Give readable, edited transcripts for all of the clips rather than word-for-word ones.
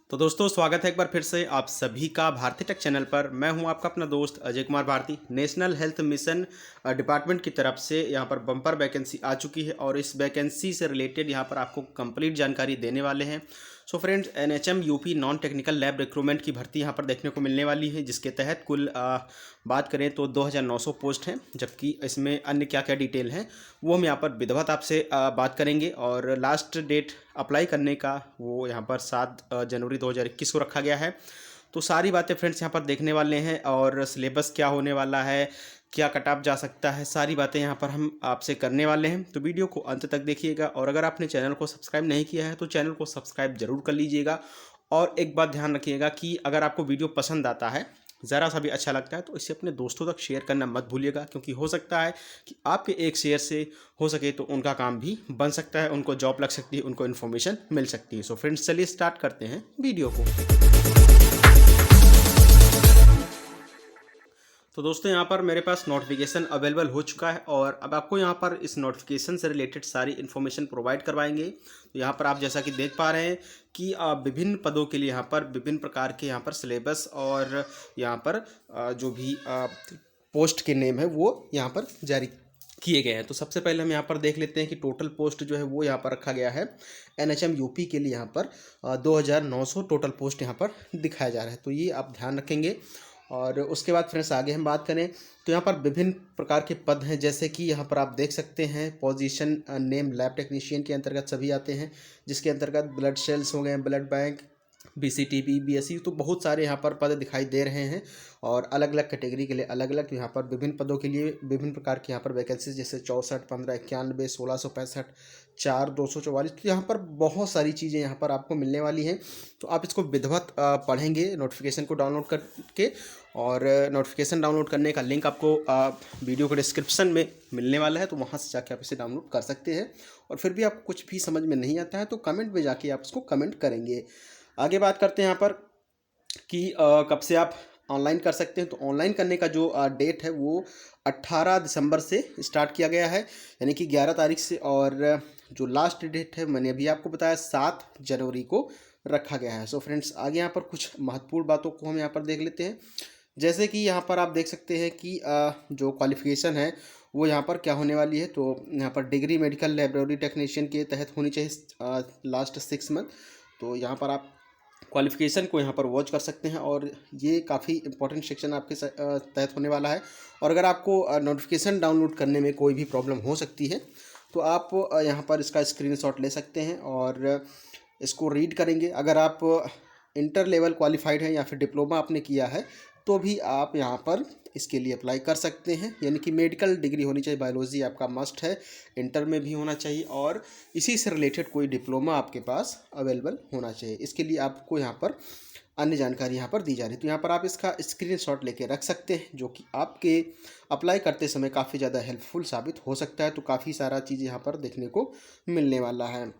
तो दोस्तों स्वागत है एक बार फिर से आप सभी का भारती टेक चैनल पर। मैं हूं आपका अपना दोस्त Ajay Kumar Bharti. National health mission department की तरफ से यहां पर बम्पर वैकेंसी आ चुकी है और इस वैकेंसी से रिलेटेड यहां पर आपको कंप्लीट जानकारी देने वाले हैं। So friends, NHM UP non technical lab recruitment की भर्ती यहां पर देखने को मिलने वाली है, जिसके तहत कुल बात करें तो 2900 पोस्ट हैं, जबकि इसमें अन्य क्या क्या डिटेल हैं वो हम यहाँ पर विधिवत आपसे बात करेंगे। और लास्ट डेट अप्लाई करने का वो यहाँ पर 7 जनवरी 2021 को रखा गया है। तो सारी बातें फ्रेंड्स यहाँ पर देखने वाले हैं, और सिलेबस क्या होने वाला है, क्या कट ऑफ जा सकता है, सारी बातें यहाँ पर हम आपसे करने वाले हैं। तो वीडियो को अंत तक देखिएगा, और अगर आपने चैनल को सब्सक्राइब नहीं किया है तो चैनल को सब्सक्राइब जरूर कर लीजिएगा। और एक बात ध्यान रखिएगा कि अगर आपको वीडियो पसंद आता है, ज़रा सा भी अच्छा लगता है, तो इसे अपने दोस्तों तक शेयर करना मत भूलिएगा, क्योंकि हो सकता है कि आपके एक शेयर से हो सके तो उनका काम भी बन सकता है, उनको जॉब लग सकती है, उनको इन्फॉर्मेशन मिल सकती है। सो फ्रेंड्स, चलिए स्टार्ट करते हैं वीडियो को। तो दोस्तों यहाँ पर मेरे पास नोटिफिकेशन अवेलेबल हो चुका है, और अब आपको यहाँ पर इस नोटिफिकेशन से रिलेटेड सारी इन्फॉर्मेशन प्रोवाइड करवाएंगे। तो यहाँ पर आप जैसा कि देख पा रहे हैं कि विभिन्न पदों के लिए यहाँ पर विभिन्न प्रकार के यहाँ पर सिलेबस और यहाँ पर जो भी पोस्ट के नेम है वो यहाँ पर जारी किए गए हैं। तो सबसे पहले हम यहाँ पर देख लेते हैं कि टोटल पोस्ट जो है वो यहाँ पर रखा गया है एनएचएम यूपी के लिए। यहाँ पर 2900 टोटल पोस्ट यहाँ पर दिखाया जा रहा है, तो ये आप ध्यान रखेंगे। और उसके बाद फ्रेंड्स आगे हम बात करें तो यहाँ पर विभिन्न प्रकार के पद हैं, जैसे कि यहाँ पर आप देख सकते हैं पोजीशन नेम लैब टेक्नीशियन के अंतर्गत सभी आते हैं, जिसके अंतर्गत ब्लड सेल्स हो गए, ब्लड बैंक, बीसीटीबी, बीएससी, तो बहुत सारे यहाँ पर पद दिखाई दे रहे हैं। और अलग अलग कैटेगरी के लिए अलग अलग यहाँ पर विभिन्न पदों के लिए विभिन्न प्रकार की यहाँ पर वैकेंसीज, जैसे 64, 15, 91, 1665, 4, 244, तो यहाँ पर बहुत सारी चीज़ें यहाँ पर आपको मिलने वाली हैं। तो आप इसको विधिवत पढ़ेंगे नोटिफिकेशन को डाउनलोड करके, और नोटिफिकेशन डाउनलोड करने का लिंक आपको वीडियो के डिस्क्रिप्शन में मिलने वाला है, तो वहाँ से जाके आप इसे डाउनलोड कर सकते हैं। और फिर भी आपको कुछ भी समझ में नहीं आता है तो कमेंट में जाके आप उसको कमेंट करेंगे। आगे बात करते हैं यहाँ पर कि कब से आप ऑनलाइन कर सकते हैं। तो ऑनलाइन करने का जो डेट है वो 18 दिसंबर से स्टार्ट किया गया है, यानी कि 11 तारीख से। और जो लास्ट डेट है मैंने अभी आपको बताया 7 जनवरी को रखा गया है। सो फ्रेंड्स, आगे यहाँ पर कुछ महत्वपूर्ण बातों को हम यहाँ पर देख लेते हैं। जैसे कि यहाँ पर आप देख सकते हैं कि जो क्वालिफ़िकेशन है वो यहाँ पर क्या होने वाली है। तो यहाँ पर डिग्री मेडिकल लेबोरेटरी टेक्नीशियन के तहत होनी चाहिए लास्ट 6 मंथ। तो यहाँ पर आप क्वालिफ़िकेशन को यहाँ पर वॉच कर सकते हैं, और ये काफ़ी इंपॉर्टेंट सेक्शन आपके तहत होने वाला है। और अगर आपको नोटिफिकेशन डाउनलोड करने में कोई भी प्रॉब्लम हो सकती है तो आप यहाँ पर इसका स्क्रीनशॉट ले सकते हैं और इसको रीड करेंगे। अगर आप इंटर लेवल क्वालिफाइड हैं या फिर डिप्लोमा आपने किया है तो भी आप यहाँ पर इसके लिए अप्लाई कर सकते हैं, यानी कि मेडिकल डिग्री होनी चाहिए, बायोलॉजी आपका मस्ट है, इंटर में भी होना चाहिए, और इसी से रिलेटेड कोई डिप्लोमा आपके पास अवेलेबल होना चाहिए। इसके लिए आपको यहाँ पर अन्य जानकारी यहाँ पर दी जा रही है। तो यहाँ पर आप इसका स्क्रीनशॉट लेके रख सकते हैं, जो कि आपके अप्लाई करते समय काफ़ी ज़्यादा हेल्पफुल साबित हो सकता है। तो काफ़ी सारा चीज़ यहाँ पर देखने को मिलने वाला है।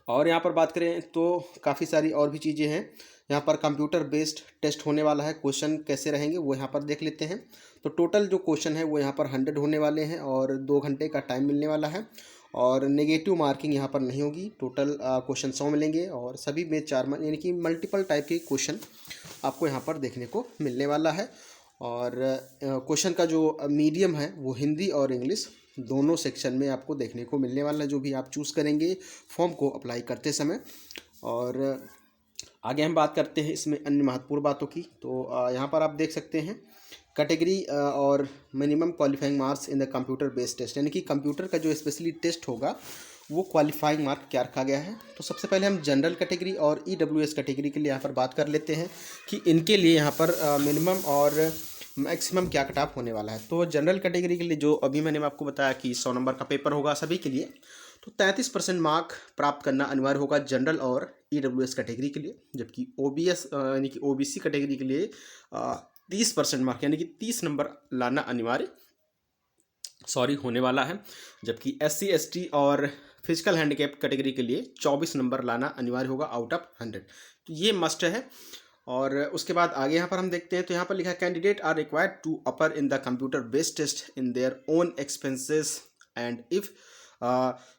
और यहाँ पर बात करें तो काफ़ी सारी और भी चीज़ें हैं। यहाँ पर कंप्यूटर बेस्ड टेस्ट होने वाला है, क्वेश्चन कैसे रहेंगे वो यहाँ पर देख लेते हैं। तो टोटल जो क्वेश्चन है वो यहाँ पर 100 होने वाले हैं, और 2 घंटे का टाइम मिलने वाला है, और नेगेटिव मार्किंग यहाँ पर नहीं होगी। टोटल क्वेश्चन 100 मिलेंगे, और सभी में 4 यानी कि मल्टीपल टाइप के क्वेश्चन आपको यहाँ पर देखने को मिलने वाला है। और क्वेश्चन का जो मीडियम है वो हिंदी और इंग्लिश दोनों सेक्शन में आपको देखने को मिलने वाला है, जो भी आप चूज़ करेंगे फॉर्म को अप्लाई करते समय। और आगे हम बात करते हैं इसमें अन्य महत्वपूर्ण बातों की। तो यहाँ पर आप देख सकते हैं कैटेगरी और minimum qualifying marks in the computer based test, यानी कि कंप्यूटर का जो स्पेशली टेस्ट होगा वो क्वालिफाइंग मार्क क्या रखा गया है। तो सबसे पहले हम जनरल कैटेगरी और ईडब्ल्यूएस कैटेगरी के लिए यहाँ पर बात कर लेते हैं कि इनके लिए यहाँ पर मिनिमम और मैक्सिमम क्या कट ऑफ होने वाला है। तो जनरल कैटेगरी के लिए जो अभी मैंने आपको बताया कि 100 नंबर का पेपर होगा सभी के लिए, तो 33% मार्क प्राप्त करना अनिवार्य होगा जनरल और ईडब्ल्यूएस कैटेगरी के लिए। जबकि ओबीएस यानी कि ओबीसी कैटेगरी के लिए 30% मार्क यानी कि 30 नंबर लाना अनिवार्य होने वाला है। जबकि एससी एसटी और फिजिकल हैंडीकैप कैटेगरी के लिए 24 नंबर लाना अनिवार्य होगा आउट ऑफ 100। तो ये मस्ट है। और उसके बाद आगे यहाँ पर हम देखते हैं, तो यहाँ पर लिखा है candidate are required to appear in the computer based test in their own expenses and if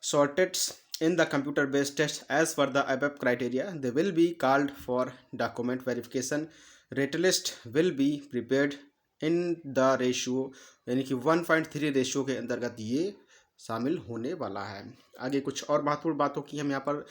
shortage in the computer based test as per the above criteria, they will be called for document verification. Rate list will be prepared in the ratio, यानी कि 1.3 ratio के अंतर्गत ये शामिल होने वाला है। आगे कुछ और महत्वपूर्ण बातों की हम यहाँ पर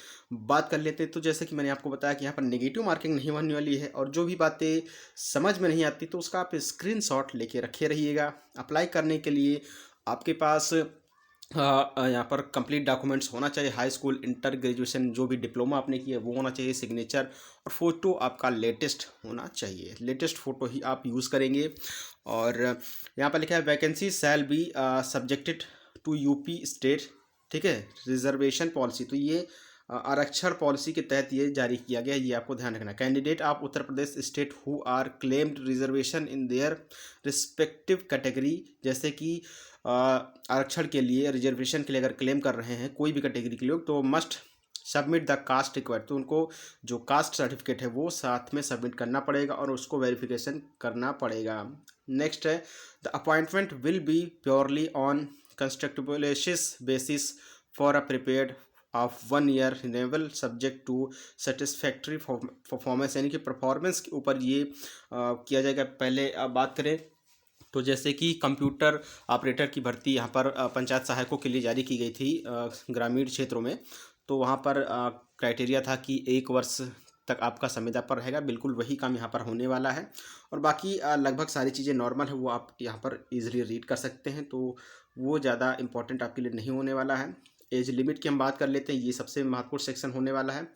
बात कर लेते हैं। तो जैसे कि मैंने आपको बताया कि यहाँ पर नेगेटिव मार्किंग नहीं होने वाली है, और जो भी बातें समझ में नहीं आती तो उसका आप स्क्रीनशॉट लेके रखे रहिएगा। अप्लाई करने के लिए आपके पास यहाँ पर कंप्लीट डॉक्यूमेंट्स होना चाहिए। हाई स्कूल, इंटर, ग्रेजुएशन, जो भी डिप्लोमा आपने किया वो होना चाहिए, सिग्नेचर, और फोटो आपका लेटेस्ट होना चाहिए। लेटेस्ट फोटो ही आप यूज़ करेंगे। और यहाँ पर लिखा है vacancy shall be subjected to UP state, ठीक है, रिजर्वेशन पॉलिसी। तो ये आरक्षण पॉलिसी के तहत ये जारी किया गया, ये आपको ध्यान रखना। Candidate of Uttar Pradesh state who are claimed reservation in their respective category, जैसे कि आरक्षण के लिए, रिजर्वेशन के लिए अगर क्लेम कर रहे हैं कोई भी कैटेगरी के लोग, तो must submit the caste required. तो उनको जो कास्ट सर्टिफिकेट है वो साथ में सबमिट करना पड़ेगा और उसको वेरिफिकेशन करना पड़ेगा। नेक्स्ट है the appointment will be purely on contractual basis basis for a prepared of 1 year renewable subject to satisfactory performance, यानी कि परफॉर्मेंस के ऊपर ये किया जाएगा। पहले बात करें तो जैसे कि कंप्यूटर ऑपरेटर की भर्ती यहाँ पर पंचायत सहायकों के लिए जारी की गई थी ग्रामीण क्षेत्रों में, तो वहाँ पर क्राइटेरिया था कि 1 वर्ष तक आपका संविदा पर रहेगा। बिल्कुल वही काम यहाँ पर होने वाला है, और बाकी लगभग सारी चीज़ें नॉर्मल है, वो आप यहाँ पर इजीली रीड कर सकते हैं, तो वो ज़्यादा इंपॉर्टेंट आपके लिए नहीं होने वाला है। एज लिमिट की हम बात कर लेते हैं, ये सबसे महत्वपूर्ण सेक्शन होने वाला है।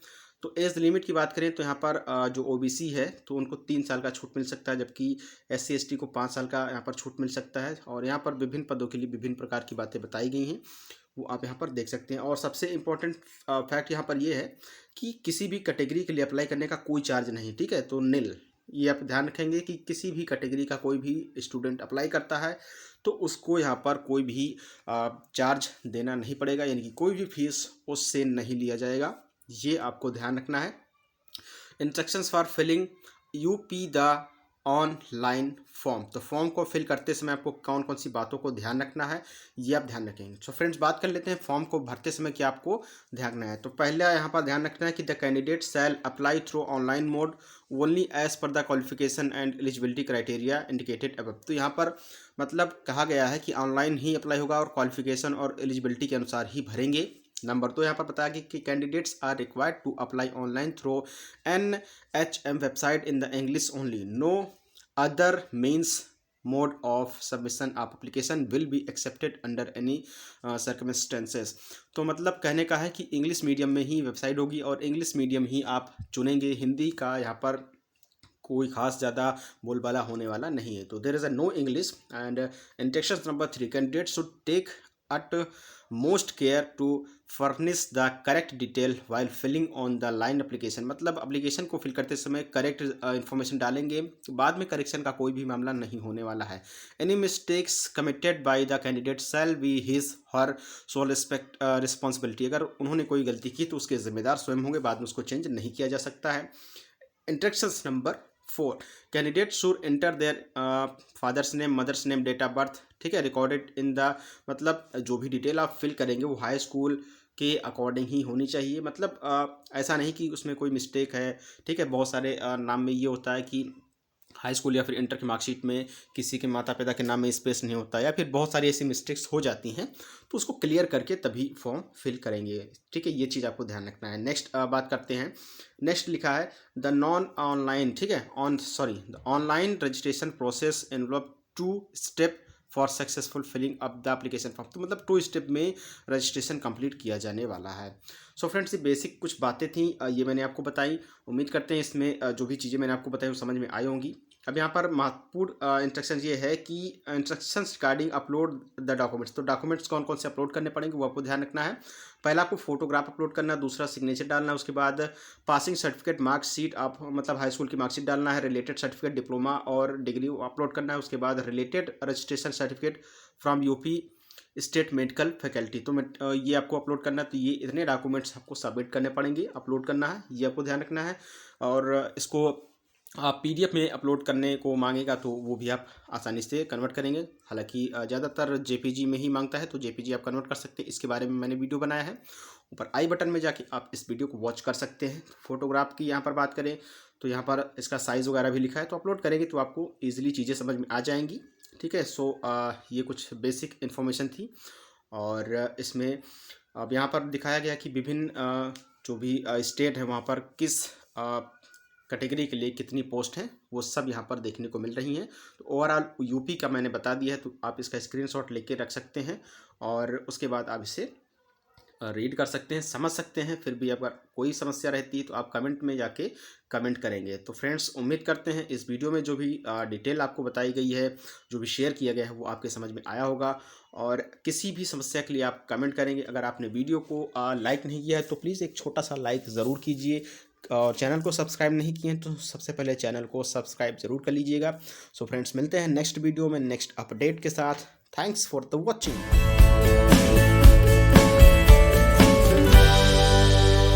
तो एज लिमिट की बात करें तो यहाँ पर जो ओबीसी है तो उनको 3 साल का छूट मिल सकता है, जबकि एससी एसटी को 5 साल का यहाँ पर छूट मिल सकता है। और यहाँ पर विभिन्न पदों के लिए विभिन्न प्रकार की बातें बताई गई हैं, वो आप यहाँ पर देख सकते हैं। और सबसे इम्पोर्टेंट फैक्ट यहाँ पर ये है कि किसी भी कैटेगरी के लिए अप्लाई करने का कोई चार्ज नहीं, ठीक है, तो नील। ये आप ध्यान रखेंगे कि किसी भी कैटेगरी का कोई भी स्टूडेंट अप्लाई करता है तो उसको यहाँ पर कोई भी चार्ज देना नहीं पड़ेगा, यानी कि कोई भी फीस उससे नहीं लिया जाएगा, ये आपको ध्यान रखना है। Instructions for filling up the online form, तो फॉर्म को फिल करते समय आपको कौन कौन सी बातों को ध्यान रखना है ये आप ध्यान रखेंगे। सो फ्रेंड्स, बात कर लेते हैं फॉर्म को भरते समय क्या आपको ध्यान रखना है। तो पहला यहाँ पर ध्यान रखना है कि the candidate shall apply through online mode only as per the qualification and eligibility criteria indicated above. तो यहाँ पर मतलब कहा गया है कि ऑनलाइन ही अप्लाई होगा और क्वालिफिकेशन और एलिजिबिलिटी के अनुसार ही भरेंगे। नंबर 2 यहाँ पर बताया गया कि candidates are required to apply online through NHM website in the English only, no other means mode of submission of application will be accepted under any circumstances. तो मतलब कहने का है कि इंग्लिश मीडियम में ही वेबसाइट होगी और इंग्लिश मीडियम ही आप चुनेंगे, हिंदी का यहाँ पर कोई खास ज़्यादा बोलबाला होने वाला नहीं है। तो there is a no English. And instructions number 3, candidate should take at most care to furnish the correct detail while filling on the line application। मतलब एप्लीकेशन को फिल करते समय करेक्ट इन्फॉर्मेशन डालेंगे, बाद में करेक्शन का कोई भी मामला नहीं होने वाला है। Any mistakes committed by the candidate shall be his her sole responsibility. अगर उन्होंने कोई गलती की तो उसके जिम्मेदार स्वयं होंगे, बाद में उसको चेंज नहीं किया जा सकता है। Instructions number 4, candidate should enter their father's name, mother's name, date of birth, ठीक है, रिकॉर्डेड इन द, मतलब जो भी डिटेल आप फिल करेंगे वो हाई स्कूल के अकॉर्डिंग ही होनी चाहिए। मतलब ऐसा नहीं कि उसमें कोई मिस्टेक है, ठीक है। बहुत सारे नाम में ये होता है कि हाई स्कूल या फिर इंटर की मार्कशीट में किसी के माता पिता के नाम में स्पेस नहीं होता, या फिर बहुत सारी ऐसी मिस्टेक्स हो जाती हैं, तो उसको क्लियर करके तभी फॉर्म फिल करेंगे, ठीक है। ये चीज़ आपको ध्यान रखना है। नेक्स्ट बात करते हैं। नेक्स्ट लिखा है द नॉन ऑनलाइन, ठीक है, the online registration process involve 2 step for successful filling up the application form. तो मतलब 2 स्टेप में रजिस्ट्रेशन कंप्लीट किया जाने वाला है। सो फ्रेंड्स, ये बेसिक कुछ बातें थी, ये मैंने आपको बताई। उम्मीद करते हैं इसमें जो भी चीज़ें मैंने आपको बताई वो समझ में आई होंगी। अब यहाँ पर महत्वपूर्ण इंस्ट्रक्शन ये है कि instructions regarding upload the documents. तो डॉक्यूमेंट्स कौन कौन से अपलोड करने पड़ेंगे वो आपको ध्यान रखना है। पहला आपको फोटोग्राफ अपलोड करना है, दूसरा सिग्नेचर डालना है, उसके बाद पासिंग सर्टिफिकेट, मार्कशीट, आप मतलब हाई स्कूल की मार्कशीट डालना है, रिलेटेड सर्टिफिकेट, डिप्लोमा और डिग्री अपलोड करना है, उसके बाद related registration certificate from UP state medical faculty. तो ये आपको अपलोड करना है। तो ये इतने डॉक्यूमेंट्स आपको सबमिट करने पड़ेंगे, अपलोड करना है, ये आपको ध्यान रखना है। और इसको आप PDF में अपलोड करने को मांगेगा तो वो भी आप आसानी से कन्वर्ट करेंगे। हालांकि ज़्यादातर JPG में ही मांगता है, तो JPG आप कन्वर्ट कर सकते हैं, इसके बारे में मैंने वीडियो बनाया है। ऊपर आई बटन में जाके आप इस वीडियो को वॉच कर सकते हैं। फोटोग्राफ की यहाँ पर बात करें तो यहाँ पर इसका साइज़ वगैरह भी लिखा है, तो अपलोड करेंगे तो आपको ईजिली चीज़ें समझ में आ जाएंगी। ठीक है, सो ये कुछ बेसिक इन्फॉर्मेशन थी। और इसमें अब यहाँ पर दिखाया गया कि विभिन्न जो भी स्टेट है वहाँ पर किस कैटेगरी के लिए कितनी पोस्ट हैं, वो सब यहाँ पर देखने को मिल रही हैं। तो ओवरऑल यूपी का मैंने बता दिया है, तो आप इसका स्क्रीनशॉट लेके रख सकते हैं और उसके बाद आप इसे रीड कर सकते हैं, समझ सकते हैं। फिर भी अगर कोई समस्या रहती है तो आप कमेंट में जाके कमेंट करेंगे। तो फ्रेंड्स, उम्मीद करते हैं इस वीडियो में जो भी डिटेल आपको बताई गई है, जो भी शेयर किया गया है, वो आपके समझ में आया होगा। और किसी भी समस्या के लिए आप कमेंट करेंगे। अगर आपने वीडियो को लाइक नहीं किया है तो प्लीज़ एक छोटा सा लाइक ज़रूर कीजिए, और चैनल को सब्सक्राइब नहीं किए हैं तो सबसे पहले चैनल को सब्सक्राइब ज़रूर कर लीजिएगा। सो फ्रेंड्स, मिलते हैं नेक्स्ट वीडियो में नेक्स्ट अपडेट के साथ। Thanks for the watching.